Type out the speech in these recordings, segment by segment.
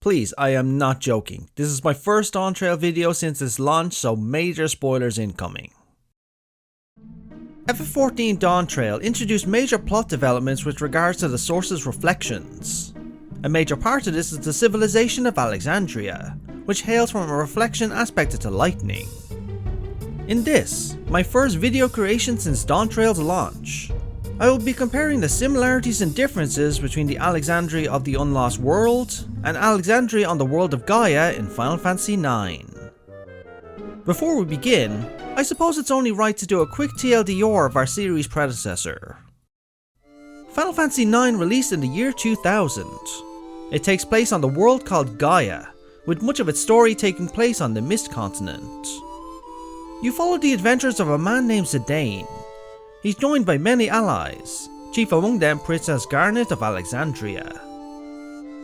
Please, I am not joking. This is my first Dawn Trail video since its launch, so major spoilers incoming. FF14 Dawn Trail introduced major plot developments with regards to the source's reflections. A major part of this is the civilization of Alexandria, which hails from a reflection aspected to lightning. In this, my first video creation since Dawn Trail's launch, I will be comparing the similarities and differences between the Alexandria of the Unlost World and Alexandria on the world of Gaia in Final Fantasy IX. Before we begin, I suppose it's only right to do a quick TLDR of our series predecessor. Final Fantasy IX released in the year 2000. It takes place on the world called Gaia, with much of its story taking place on the Mist Continent. You follow the adventures of a man named Zidane. He's joined by many allies, chief among them Princess Garnet of Alexandria.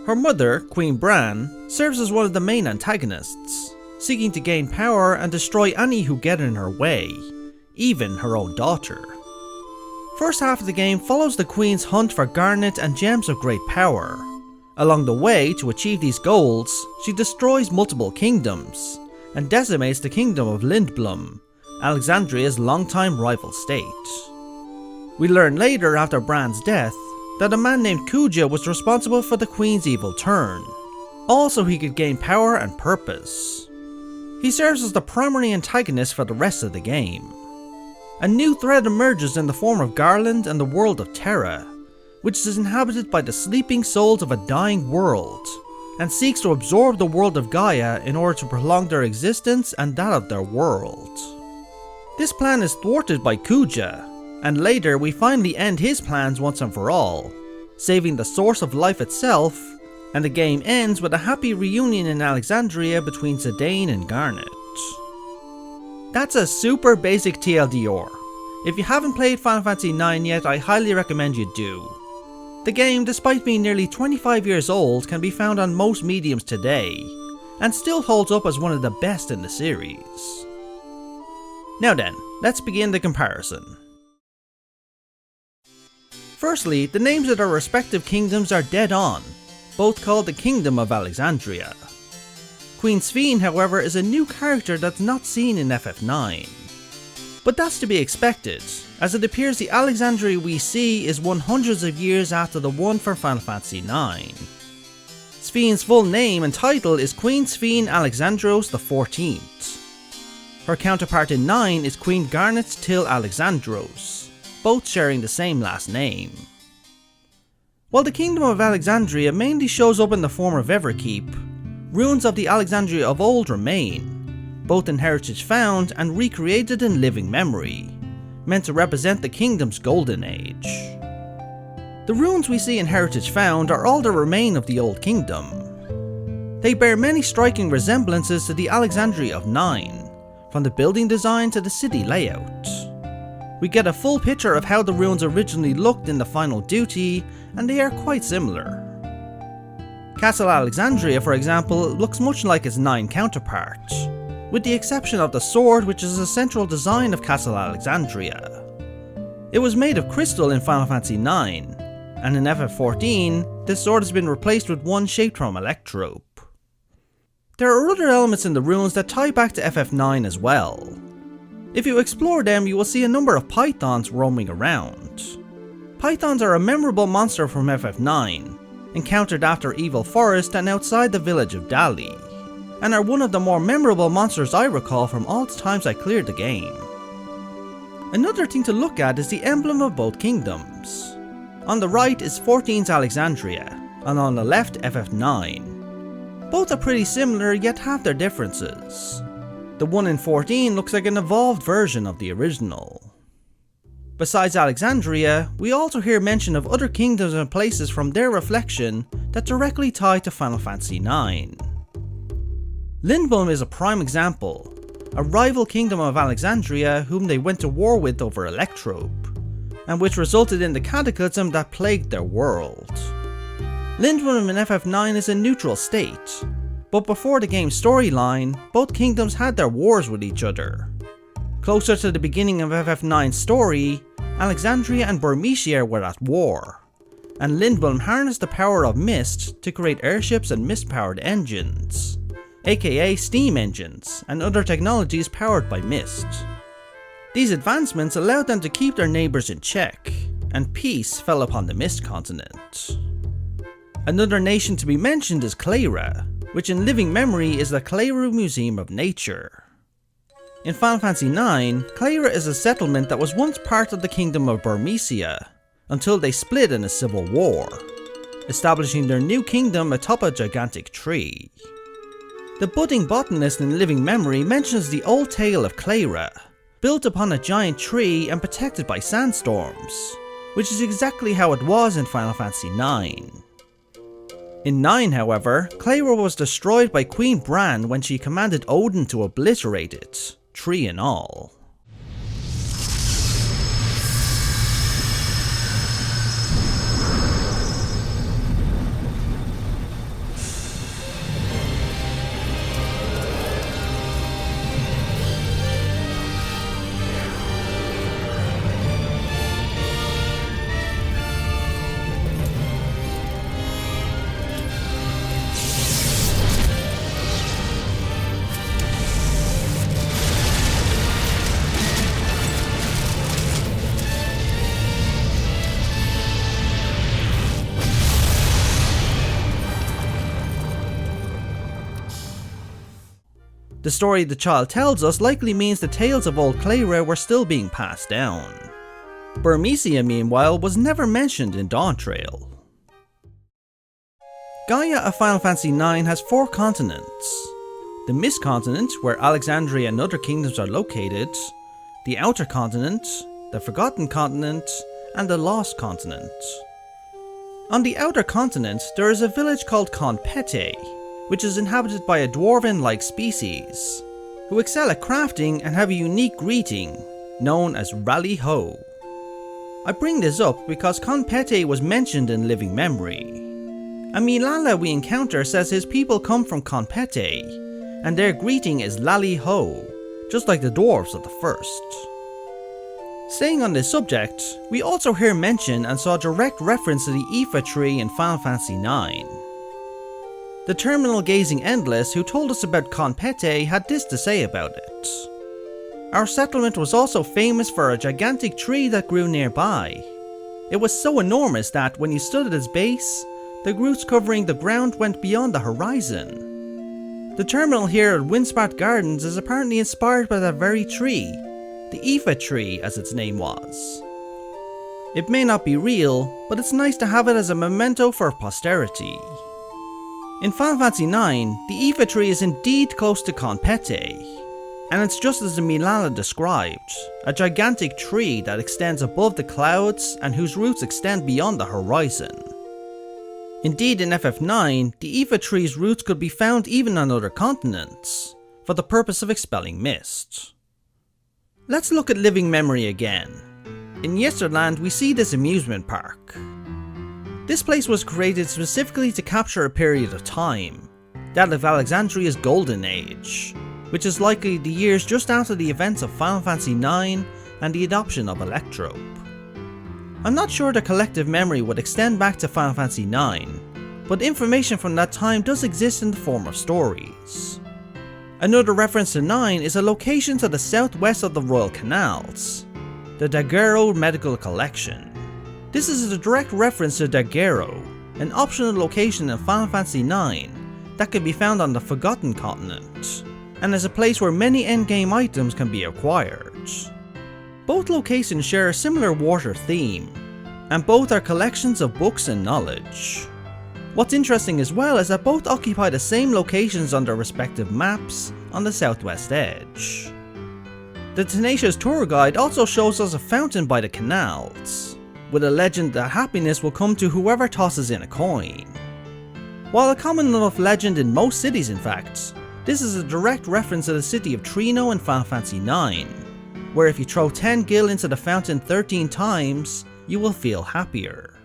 Her mother, Queen Bran, serves as one of the main antagonists, seeking to gain power and destroy any who get in her way, even her own daughter. First half of the game follows the Queen's hunt for Garnet and gems of great power. Along the way, to achieve these goals, she destroys multiple kingdoms, and decimates the Kingdom of Lindblum, Alexandria's longtime rival state. We learn later, after Bran's death, that a man named Kuja was responsible for the Queen's evil turn, all so he could gain power and purpose. He serves as the primary antagonist for the rest of the game. A new threat emerges in the form of Garland and the world of Terra, which is inhabited by the sleeping souls of a dying world, and seeks to absorb the world of Gaia in order to prolong their existence and that of their world. This plan is thwarted by Kuja, and later we finally end his plans once and for all, saving the source of life itself, and the game ends with a happy reunion in Alexandria between Zidane and Garnet. That's a super basic TLDR. If you haven't played Final Fantasy IX yet, I highly recommend you do. The game, despite being nearly 25 years old, can be found on most mediums today, and still holds up as one of the best in the series. Now then, let's begin the comparison. Firstly, the names of their respective kingdoms are dead on, both called the Kingdom of Alexandria. Queen Sphene, however, is a new character that's not seen in FF9. But that's to be expected, as it appears the Alexandria we see is one hundreds of years after the one for Final Fantasy IX. Sphene's full name and title is Queen Sphene Alexandros XIV. Her counterpart in 9 is Queen Garnet Till Alexandros, both sharing the same last name. While the Kingdom of Alexandria mainly shows up in the form of Everkeep, ruins of the Alexandria of old remain, both in heritage found and recreated in living memory, meant to represent the kingdom's golden age. The ruins we see in heritage found are all that remain of the old kingdom. They bear many striking resemblances to the Alexandria of 9, from the building design to the city layout. We get a full picture of how the ruins originally looked in the final duty, and they are quite similar. Castle Alexandria, for example, looks much like its 9 counterpart, with the exception of the sword, which is a central design of Castle Alexandria. It was made of crystal in Final Fantasy IX, and in FF14, this sword has been replaced with one shaped from Electrope. There are other elements in the ruins that tie back to FF9 as well. If you explore them, you will see a number of pythons roaming around. Pythons are a memorable monster from FF9, encountered after Evil Forest and outside the village of Dali, and are one of the more memorable monsters I recall from all the times I cleared the game. Another thing to look at is the emblem of both kingdoms. On the right is 14's Alexandria, and on the left FF9. Both are pretty similar, yet have their differences. The one in 14 looks like an evolved version of the original. Besides Alexandria, we also hear mention of other kingdoms and places from their reflection that directly tie to Final Fantasy IX. Lindblum is a prime example, a rival kingdom of Alexandria whom they went to war with over Electrope, and which resulted in the cataclysm that plagued their world. Lindblum in FF9 is a neutral state, but before the game's storyline, both kingdoms had their wars with each other. Closer to the beginning of FF9's story, Alexandria and Burmecia were at war, and Lindwylm harnessed the power of mist to create airships and mist-powered engines, aka steam engines, and other technologies powered by mist. These advancements allowed them to keep their neighbours in check, and peace fell upon the Mist Continent. Another nation to be mentioned is Cleyra, which in living memory is the Cleyra Museum of Nature. In Final Fantasy IX, Cleyra is a settlement that was once part of the Kingdom of Burmecia, until they split in a civil war, establishing their new kingdom atop a gigantic tree. The budding botanist in living memory mentions the old tale of Cleyra, built upon a giant tree and protected by sandstorms, which is exactly how it was in Final Fantasy IX. In 9, however, Cleyra was destroyed by Queen Bran when she commanded Odin to obliterate it, tree and all. The story the child tells us likely means the tales of old Cleyra were still being passed down. Burmecia, meanwhile, was never mentioned in Dawntrail. Gaia of Final Fantasy IX has 4 continents. The Mist Continent, where Alexandria and other kingdoms are located, the Outer Continent, the Forgotten Continent, and the Lost Continent. On the Outer Continent, there is a village called Konpete, which is inhabited by a dwarven-like species, who excel at crafting and have a unique greeting, known as Rally Ho. I bring this up because Konpete was mentioned in living memory. A Milala we encounter says his people come from Konpete, and their greeting is Lally Ho, just like the dwarves of the first. Staying on this subject, we also hear mention and saw direct reference to the Iifa tree in Final Fantasy IX. The terminal gazing endless who told us about Konpete had this to say about it. Our settlement was also famous for a gigantic tree that grew nearby. It was so enormous that when you stood at its base, the roots covering the ground went beyond the horizon. The terminal here at Windspark Gardens is apparently inspired by that very tree, the Iifa tree as its name was. It may not be real, but it's nice to have it as a memento for posterity. In Final Fantasy IX, the Iifa tree is indeed close to Konpete, and it's just as the Milala described, a gigantic tree that extends above the clouds and whose roots extend beyond the horizon. Indeed, in FF9, the Iifa tree's roots could be found even on other continents, for the purpose of expelling mist. Let's look at living memory again. In Yesterland, we see this amusement park. This place was created specifically to capture a period of time, that of Alexandria's golden age, which is likely the years just after the events of Final Fantasy IX and the adoption of Electrope. I'm not sure the collective memory would extend back to Final Fantasy IX, but information from that time does exist in the form of stories. Another reference to 9 is a location to the southwest of the Royal Canals, the Daguerro Medical Collection. This is a direct reference to Daguerro, an optional location in Final Fantasy IX that can be found on the Forgotten Continent, and is a place where many endgame items can be acquired. Both locations share a similar water theme, and both are collections of books and knowledge. What's interesting as well is that both occupy the same locations on their respective maps on the southwest edge. The Tenacious tour guide also shows us a fountain by the canals, with a legend that happiness will come to whoever tosses in a coin. While a common enough legend in most cities in fact, this is a direct reference to the city of Trino in Final Fantasy IX, where if you throw 10 gil into the fountain 13 times, you will feel happier.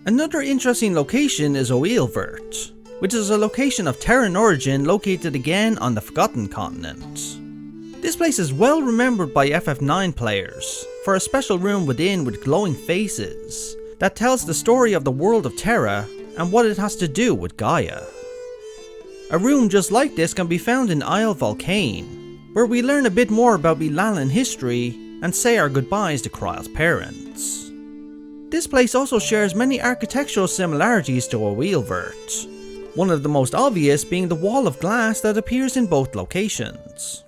Another interesting location is Oilvert, which is a location of Terran origin located again on the Forgotten Continent. This place is well remembered by FF9 players for a special room within with glowing faces that tells the story of the world of Terra and what it has to do with Gaia. A room just like this can be found in Isle Volcane, where we learn a bit more about Milalan history and say our goodbyes to Kryle's parents. This place also shares many architectural similarities to a Wheelvert, one of the most obvious being the wall of glass that appears in both locations.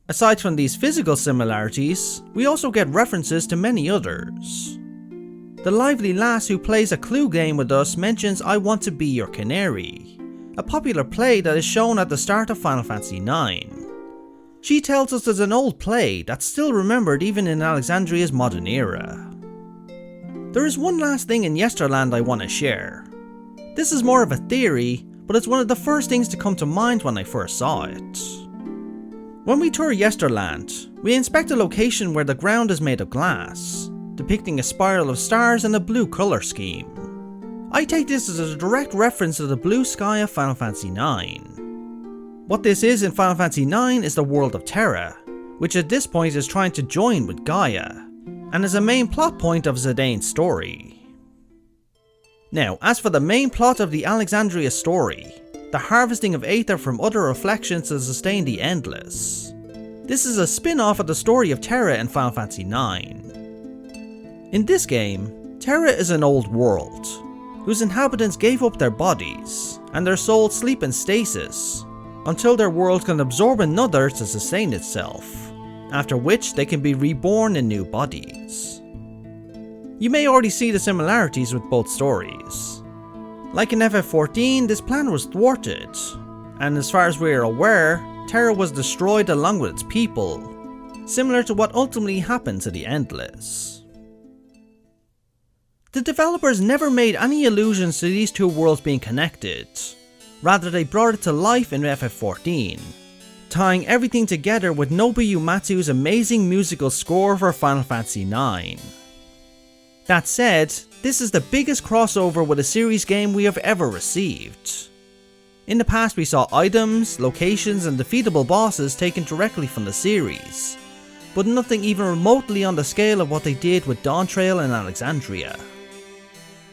Aside from these physical similarities, we also get references to many others. The lively lass who plays a clue game with us mentions I Want to Be Your Canary, a popular play that is shown at the start of Final Fantasy IX. She tells us it's an old play that's still remembered even in Alexandria's modern era. There is one last thing in Yesterland I want to share. This is more of a theory, but it's one of the first things to come to mind when I first saw it. When we tour Yesterland, we inspect a location where the ground is made of glass, depicting a spiral of stars and a blue colour scheme. I take this as a direct reference to the blue sky of Final Fantasy IX. What this is in Final Fantasy IX is the world of Terra, which at this point is trying to join with Gaia, and is a main plot point of Zidane's story. Now, as for the main plot of the Alexandria story, the harvesting of Aether from other reflections to sustain the Endless. This is a spin-off of the story of Terra in Final Fantasy IX. In this game, Terra is an old world, whose inhabitants gave up their bodies, and their souls sleep in stasis, until their world can absorb another to sustain itself, after which they can be reborn in new bodies. You may already see the similarities with both stories. Like in FF14, this plan was thwarted, and as far as we are aware, Terra was destroyed along with its people, similar to what ultimately happened to the Endless. The developers never made any allusions to these two worlds being connected, rather they brought it to life in FF14, tying everything together with Nobuo Uematsu's amazing musical score for Final Fantasy IX. That said, this is the biggest crossover with a series game we have ever received. In the past we saw items, locations and defeatable bosses taken directly from the series, but nothing even remotely on the scale of what they did with Dawntrail and Alexandria.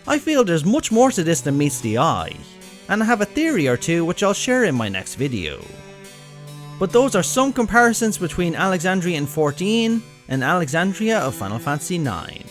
I feel there's much more to this than meets the eye, and I have a theory or two which I'll share in my next video. But those are some comparisons between Alexandria in 14 and Alexandria of Final Fantasy IX.